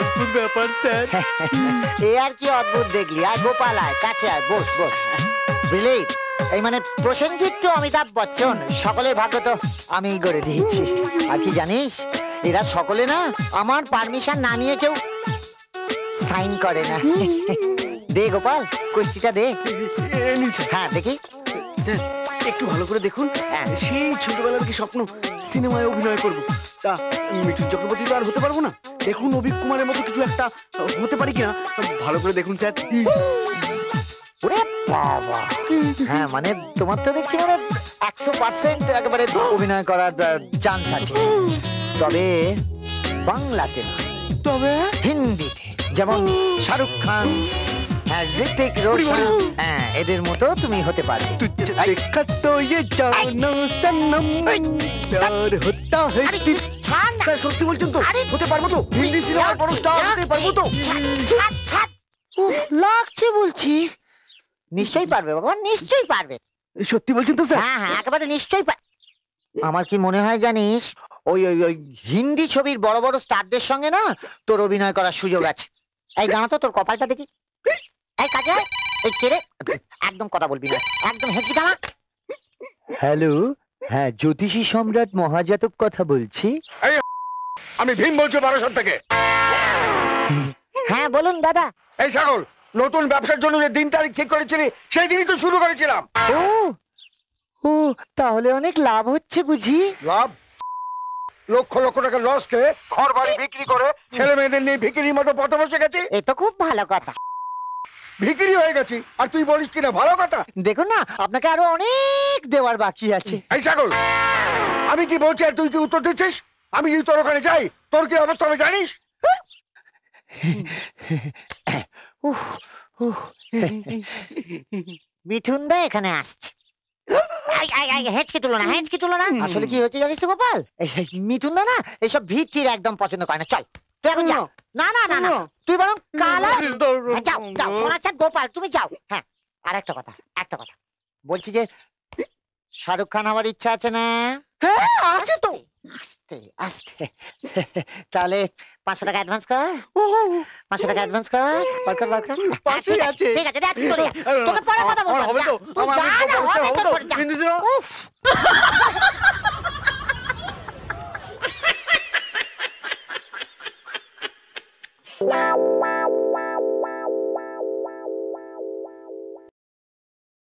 অদ্ভুত ব্যাপার স্যার। এ আর কি অদ্ভুত দেখলি? আর গোপাল আয়, কাছে আয়, বস বস। বুঝলি, এই মানে প্রসেনজিৎ টু অমিতাভ বচ্চন, সকলের ভাগ্য তো আমি গড়ে দিয়েছি। আর কি জানিস, এরা সকলে না আমার পারমিশন না নিয়ে কেউ সাইন করে না। দে গোপাল, কুস্তিটা দে। হ্যাঁ দেখি স্যার, একটু ভালো করে দেখুন। সেই ছোটবেলার কি স্বপ্ন, সিনেমায় অভিনয় করব। তা মিঠুন চক্রবর্তী তো আর হতে পারবো না। দেখুন অভিক কুমারের মতো কিছু একটা হতে পারি কিনা, ভালো করে দেখুন স্যার। ওরে বাবা, হ্যাঁ মানে তোমার তো দেখছি মানে 100% একেবারে অভিনয় করার চান্স আছে। তবে বাংলাতে না, তবে হিন্দিতে, যেমন শাহরুখ খান, ঋতিক রোশন, হ্যাঁ এদের মতো তুমি হতে পারবে। সত্যি বলছেন তো? হতে পারবো তো? হিন্দি সিনেমার বড় স্টার হতে পারবো তো? লাগছে বলছি। নিশ্চয়ই পারবে বাবা, নিশ্চয়ই পারবে। সত্যি বলছেন তো স্যার? হ্যাঁ হ্যাঁ, একেবারে নিশ্চয়ই। আমার কি মনে হয় জানিস, ওই ওই ওই হিন্দি ছবির বড় বড় স্টারদের সঙ্গে না তোর অভিনয় করার সুযোগ আছে। এই জানো তো তোর কপালটা দেখি। এই কাজে এই কেড়ে একদম কথা বলবি না, একদম হেঁচি দাঁড়া। হ্যালো, হ্যাঁ জ্যোতিষী সম্রাট মহাজাতক কথা বলছি। আমি ভীম বলছি বারাসাত থেকে। হ্যাঁ বলুন দাদা। এই ছাগল, নতুন ব্যবসার জন্য যে দিন তারিখ ঠিক করেছিলি সেই দিনই তো শুরু করেছিলাম। ও ও, তাহলে অনেক লাভ হচ্ছে বুঝি? লাভ? লক্ষ লক্ষ টাকা লস খেয়ে ঘর বাড়ি বিক্রি করে ছেলে মেয়েদের নিয়ে ভিকিরির মতো পথে বসে গেছি। এ তো খুব ভালো কথা। ভিকিরি হয়ে গেছি আর তুই বলিস কিনা ভালো কথা? দেখুন না, আপনাকে আরো অনেক দেওয়ার বাকি আছে। এই ছাগল, আমি কি বলছি আর তুই কি উত্তর দিচ্ছিস? আমি যদি তোর ওখানে যাই তোর কি অবস্থা হবে জানিস? মিঠুন দা এখানে আসছে। হেঁচকে তুলো না, হেঁচকে তুলো না। আসলে কি হচ্ছে জানিস তো গোপাল, মিঠুন দা না এইসব ভিড় একদম পছন্দ করে না। চল তুই এখন যাও। না না না না, তুই বরং কালা যাও যাও। শোনাচ্ছা গোপাল, তুমি যাও। হ্যাঁ, আর একটা কথা, একটা কথা বলছি যে শাহরুখ খান হওয়ার ইচ্ছা আছে না? হ্যাঁ আছে তো। আস্তে আস্তে। তাহলে 500 টাকা অ্যাডভান্স কর। 500 টাকা অ্যাডভান্স কর। বরকর বরকর পাশেই আছে। ঠিক আছে, দেখ তোরে তোকে পরে কথা বলবো। হবে তো? তুই যা না, হবে তোর পরে যা। হিন্দি সিনেমা